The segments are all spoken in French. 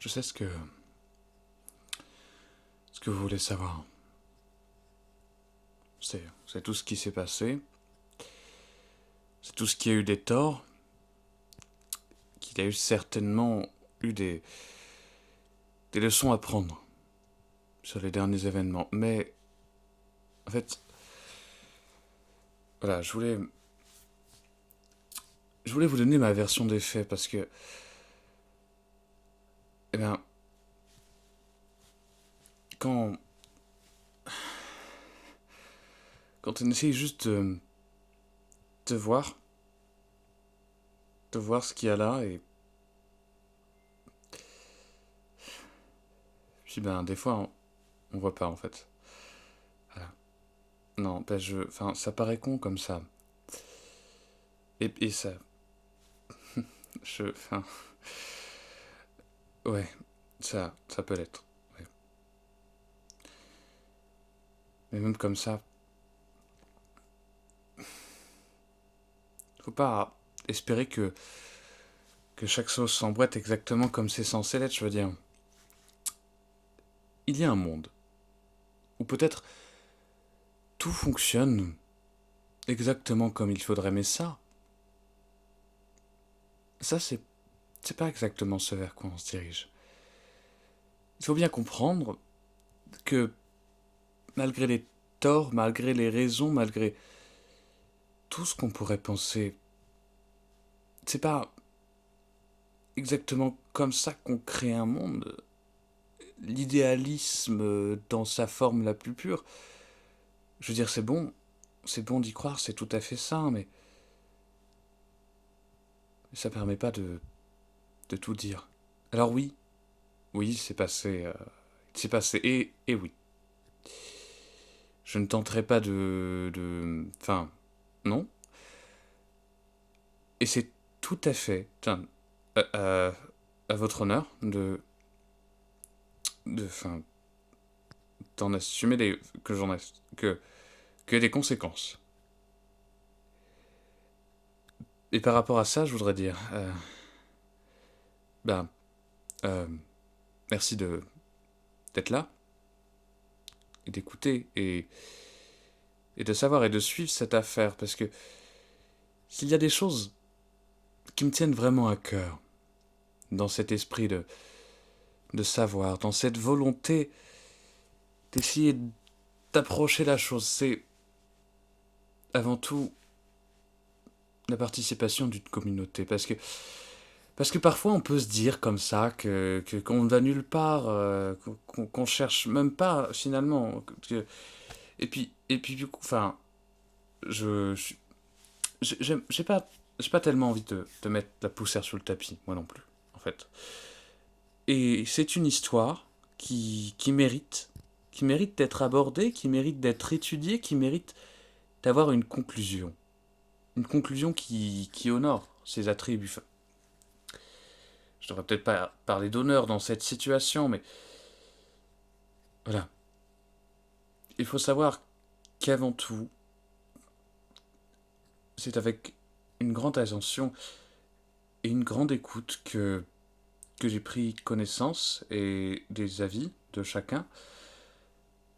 sais ce que vous voulez savoir. C'est tout ce qui s'est passé. C'est tout ce qui a eu des torts. Qu'il a eu certainement eu des leçons à prendre sur les derniers événements. Mais, en fait, voilà, je voulais vous donner ma version des faits parce que, eh bien, quand, quand on essaye juste de voir, ce qu'il y a là, et puis ben, des fois, on voit pas en fait. Voilà. Non, ben enfin, ça paraît con comme ça. Et ça, enfin, ouais, ça peut l'être. Ouais. Mais même comme ça, faut pas espérer que chaque sauce s'emboîte exactement comme c'est censé l'être, je veux dire. Il y a un monde où peut-être tout fonctionne exactement comme il faudrait, mais ça c'est pas exactement ce vers quoi on se dirige. Il faut bien comprendre que malgré les torts, malgré les raisons, malgré tout ce qu'on pourrait penser, c'est pas exactement comme ça qu'on crée un monde. L'idéalisme dans sa forme la plus pure, je veux dire, c'est bon d'y croire, c'est tout à fait sain, mais ça permet pas de tout dire. Alors oui, oui, il s'est passé, et oui. Je ne tenterai pas enfin, non. Et c'est tout à fait, tiens, à votre honneur enfin, d'en assumer que j'en ai, que, que des conséquences. Et par rapport à ça, je voudrais dire, ben, euh, merci d'être là, et d'écouter, et de savoir et de suivre cette affaire, parce que s'il y a des choses qui me tiennent vraiment à cœur, dans cet esprit de savoir, dans cette volonté d'essayer d'approcher la chose, c'est avant tout la participation d'une communauté. Parce que parfois on peut se dire comme ça qu'on ne va nulle part, qu'on cherche même pas finalement. Et puis du coup, enfin, je, je- j'ai pas tellement envie de mettre la poussière sur le tapis, moi non plus, en fait. Et c'est une histoire qui mérite d'être abordée, qui mérite d'être étudiée, qui mérite d'avoir une conclusion. Une conclusion qui honore ses attributs. Enfin, je devrais peut-être pas parler d'honneur dans cette situation, mais voilà. Il faut savoir qu'avant tout, c'est avec une grande attention et une grande écoute que j'ai pris connaissance et des avis de chacun,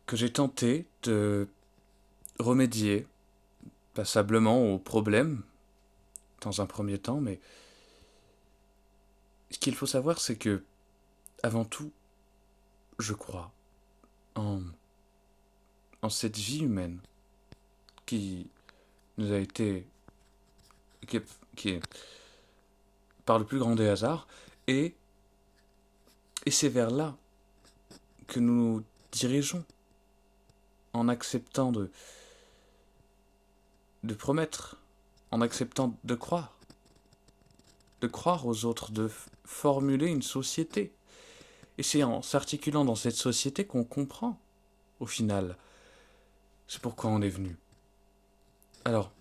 que j'ai tenté de remédier passablement aux problèmes dans un premier temps, mais ce qu'il faut savoir, c'est que, avant tout, je crois en, en cette vie humaine qui nous a été, qui est, qui est par le plus grand des hasards, et, et c'est vers là que nous nous dirigeons en acceptant de promettre, en acceptant de croire aux autres, de formuler une société. Et c'est en s'articulant dans cette société qu'on comprend, au final, c'est pourquoi on est venu. Alors,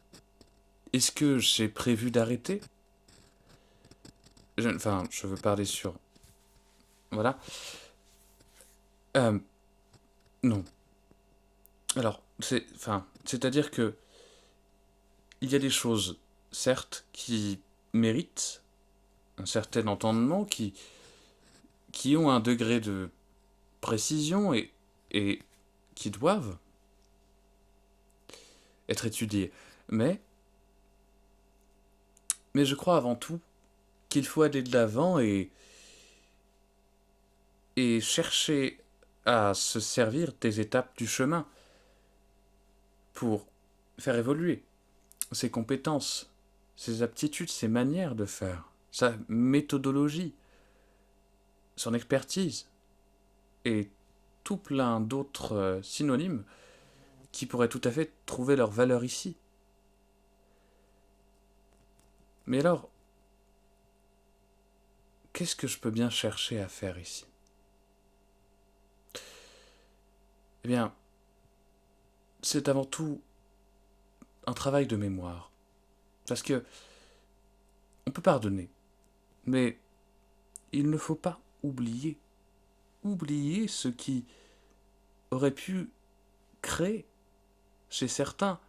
est-ce que j'ai prévu d'arrêter? Enfin, je veux parler sur... Voilà. Euh, non. Alors, c'est-à-dire que il y a des choses, certes, qui méritent un certain entendement, qui ont un degré de précision et qui doivent être étudiés. Mais, mais je crois avant tout qu'il faut aller de l'avant et chercher à se servir des étapes du chemin pour faire évoluer ses compétences, ses aptitudes, ses manières de faire, sa méthodologie, son expertise et tout plein d'autres synonymes qui pourraient tout à fait trouver leur valeur ici. Mais alors, qu'est-ce que je peux bien chercher à faire ici? Eh bien, c'est avant tout un travail de mémoire. Parce que on peut pardonner, mais il ne faut pas oublier ce qui aurait pu créer chez certains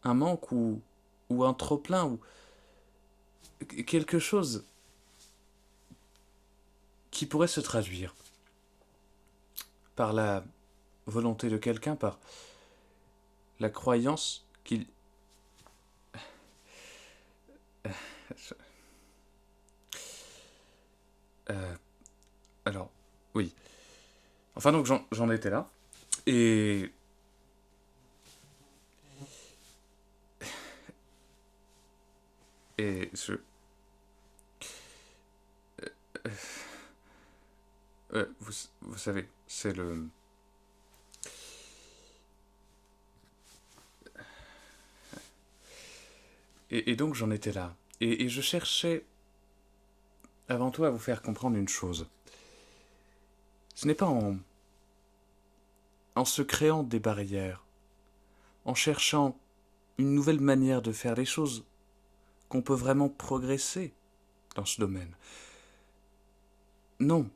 un manque ou un trop-plein ou quelque chose qui pourrait se traduire par la volonté de quelqu'un, par la croyance qu'il... Euh, alors, oui. Enfin donc j'en étais là. Et... Et je... vous savez, c'est le... Et donc j'en étais là. Et je cherchais avant tout à vous faire comprendre une chose. Ce n'est pas en se créant des barrières, en cherchant une nouvelle manière de faire les choses, qu'on peut vraiment progresser dans ce domaine. Non.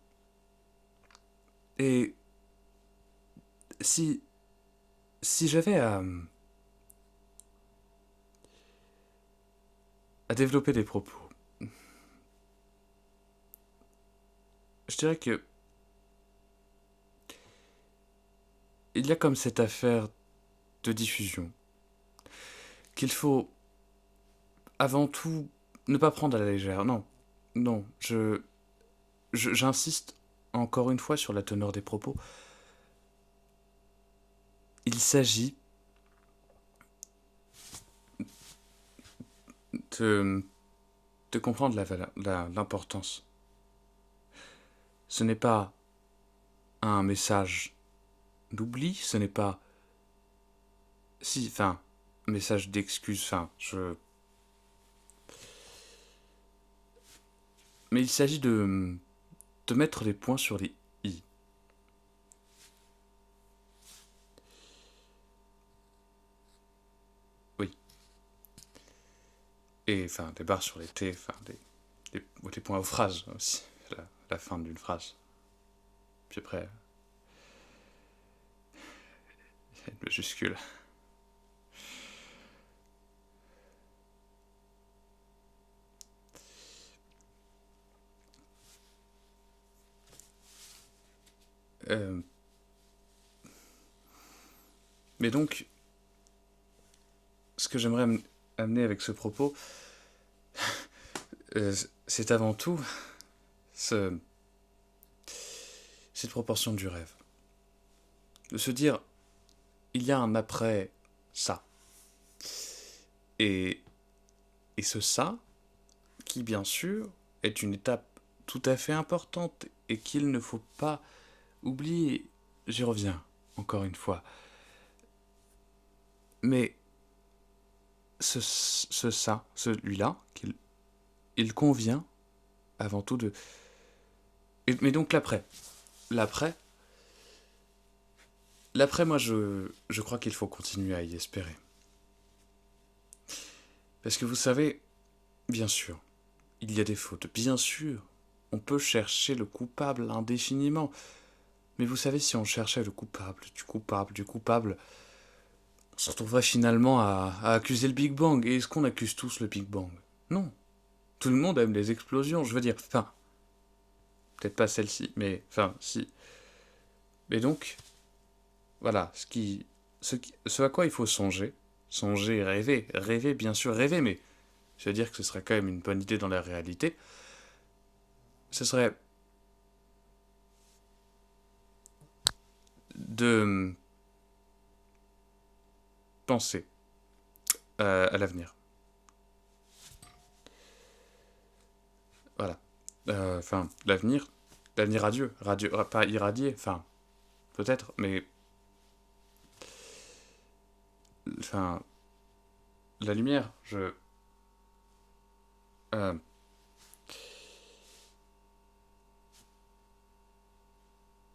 Et si, si j'avais à développer des propos, je dirais que il y a comme cette affaire de diffusion qu'il faut avant tout ne pas prendre à la légère. Non, non, j'insiste encore une fois sur la teneur des propos. Il s'agit de, de comprendre l'importance. Ce n'est pas un message d'oubli, ce n'est pas... Si, enfin, un message d'excuse, enfin, mais il s'agit de mettre les points sur les i. Oui. Et, enfin, des barres sur les t, enfin, des points aux phrases aussi, la fin d'une phrase. Puis après, il y a une majuscule. Euh, mais donc, ce que j'aimerais amener avec ce propos, c'est avant tout ce, cette proportion du rêve. De se dire, il y a un après ça. Et, et ce ça, qui bien sûr est une étape tout à fait importante et qu'il ne faut pas oublier. J'y reviens, encore une fois. Mais ce ça, celui-là, il convient avant tout de... Mais donc l'après. L'après, moi je crois qu'il faut continuer à y espérer. Parce que vous savez, bien sûr, il y a des fautes, bien sûr. On peut chercher le coupable indéfiniment. Mais vous savez, si on cherchait le coupable, du coupable, on se retrouverait finalement à accuser le Big Bang. Et est-ce qu'on accuse tous le Big Bang? Non. Tout le monde aime les explosions, je veux dire. Enfin, peut-être pas celle-ci, mais enfin, si. Mais donc, voilà, ce à quoi il faut songer, songer, rêver, bien sûr, rêver, mais je veux dire que ce serait quand même une bonne idée dans la réalité, ce serait de penser à l'avenir. Voilà. Enfin, l'avenir radieux, pas irradié, enfin, peut-être, mais, enfin, la lumière, euh,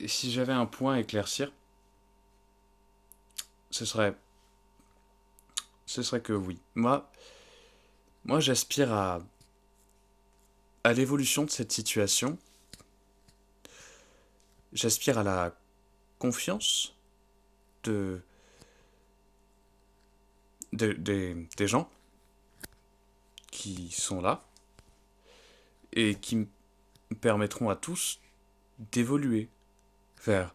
si j'avais un point à éclaircir, ce serait, ce serait que oui. Moi, j'aspire à l'évolution de cette situation. J'aspire à la confiance de, des gens qui sont là et qui me permettront à tous d'évoluer vers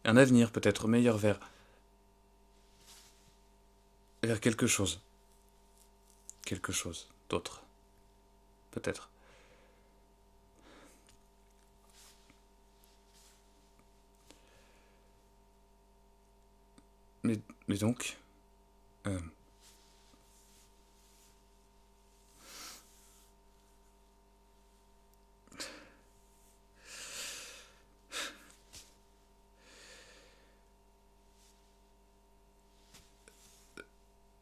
un avenir peut-être meilleur, vers quelque chose d'autre, peut-être. Mais, mais donc, euh,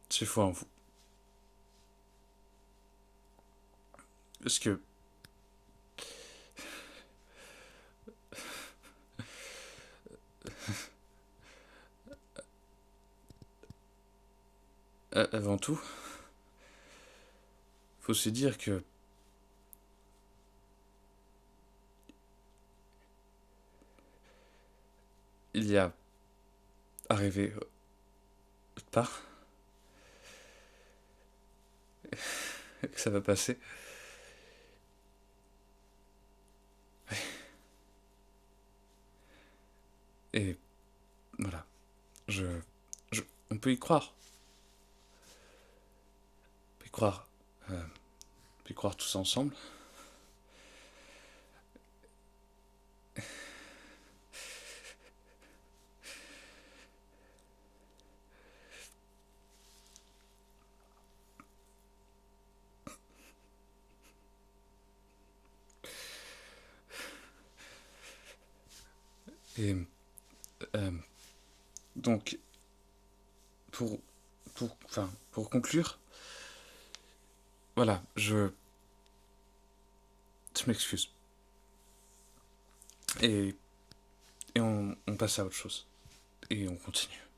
j'ai foi en vous. Parce que, avant tout, faut se dire que il y a arrivé autre part, que ça va passer. Et voilà, je, on peut y croire. On peut y croire. On peut y croire tous ensemble. Et euh, donc, pour, pour conclure, voilà, je m'excuse. Et on passe à autre chose. Et on continue.